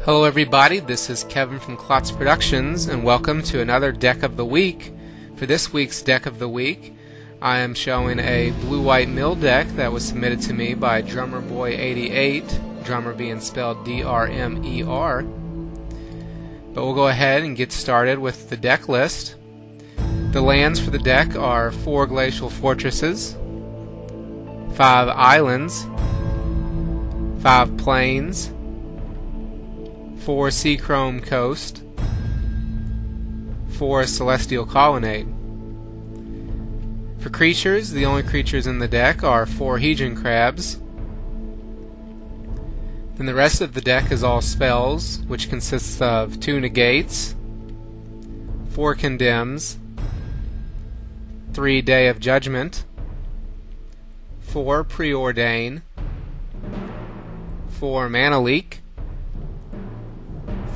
Hello everybody, this is Kevin from KlotzProductions and welcome to another Deck of the Week. For this week's Deck of the Week, I am showing a blue-white mill deck that was submitted to me by drmerboy88, drummer being spelled D-R-M-E-R. But we'll go ahead and get started with the deck list. The lands for the deck are 4 glacial fortresses, 5 islands, 5 plains, 4 seachrome coast, 4 celestial colonnade. For creatures, the only creatures in the deck are 4 hedron crabs. Then the rest of the deck is all spells, which consists of 2 negates, 4 condemns, 3 Day of Judgment, 4 preordain, 4 mana leak,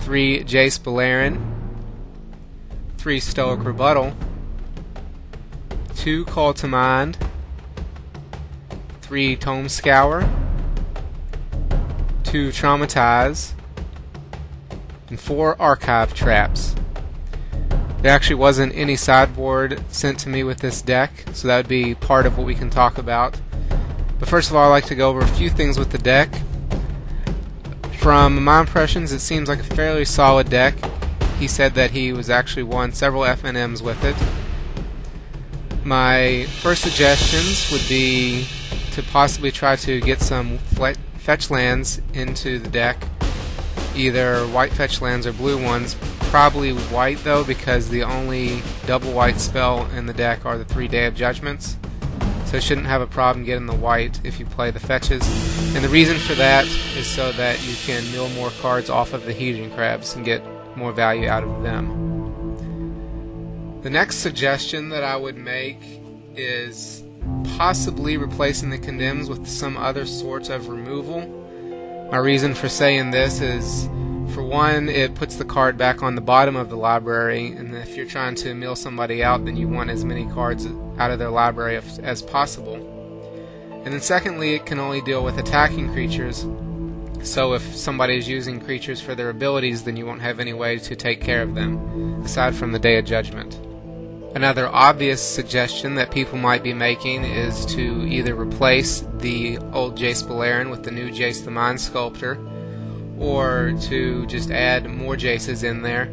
3 jace beleren, 3 stoic rebuttal, 2 call to mind, 3 tome scour, 2 traumatize, and 4 archive traps. There actually wasn't any sideboard sent to me with this deck, so that would be part of what we can talk about. But first of all, I'd like to go over a few things with the deck. From my impressions, it seems like a fairly solid deck. He said that he was actually won several FNMs with it. My first suggestions would be to possibly try to get some fetch lands into the deck, either white fetch lands or blue ones. Probably white though, because the only double white spell in the deck are the 3 Day of Judgments. So shouldn't have a problem getting the white if you play the fetches. And the reason for that is so that you can mill more cards off of the hedron crabs and get more value out of them. The next suggestion that I would make is possibly replacing the condemns with some other sorts of removal. My reason for saying this is, for one, it puts the card back on the bottom of the library, and if you're trying to mill somebody out, then you want as many cards out of their library as possible. And then secondly, it can only deal with attacking creatures, so if somebody is using creatures for their abilities, then you won't have any way to take care of them, aside from the Day of Judgment. Another obvious suggestion that people might be making is to either replace the old Jace Beleren with the new Jace the Mind Sculptor, or to just add more Jaces in there.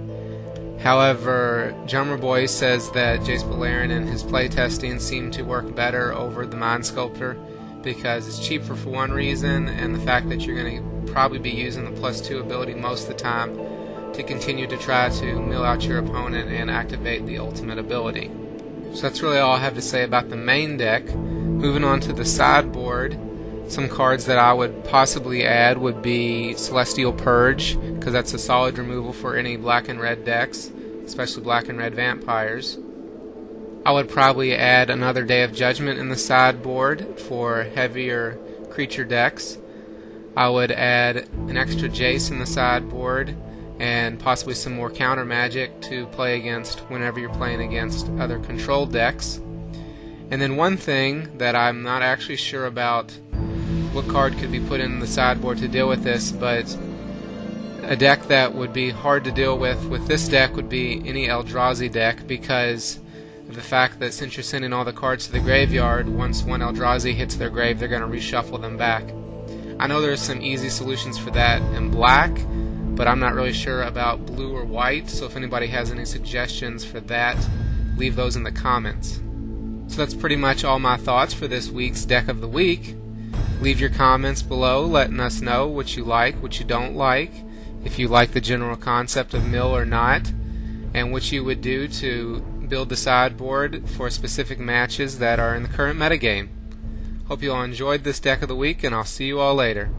However, drmerboy says that Jace Beleren and his playtesting seem to work better over the Mind Sculptor because it's cheaper for one reason, and the fact that you're going to probably be using the +2 ability most of the time to continue to try to mill out your opponent and activate the ultimate ability. So that's really all I have to say about the main deck. Moving on to the sideboard, some cards that I would possibly add would be Celestial Purge, because that's a solid removal for any black and red decks, especially black and red vampires. I would probably add another Day of Judgment in the sideboard for heavier creature decks. I would add an extra Jace in the sideboard, and possibly some more counter magic to play against whenever you're playing against other control decks. And then one thing that I'm not actually sure about what card could be put in the sideboard to deal with this, but a deck that would be hard to deal with this deck would be any Eldrazi deck, because of the fact that since you're sending all the cards to the graveyard, once one Eldrazi hits their grave, they're going to reshuffle them back. I know there's some easy solutions for that in black, but I'm not really sure about blue or white, so if anybody has any suggestions for that, leave those in the comments. So that's pretty much all my thoughts for this week's Deck of the Week. Leave your comments below letting us know what you like, what you don't like, if you like the general concept of mill or not, and what you would do to build the sideboard for specific matches that are in the current metagame. Hope you all enjoyed this Deck of the Week, and I'll see you all later.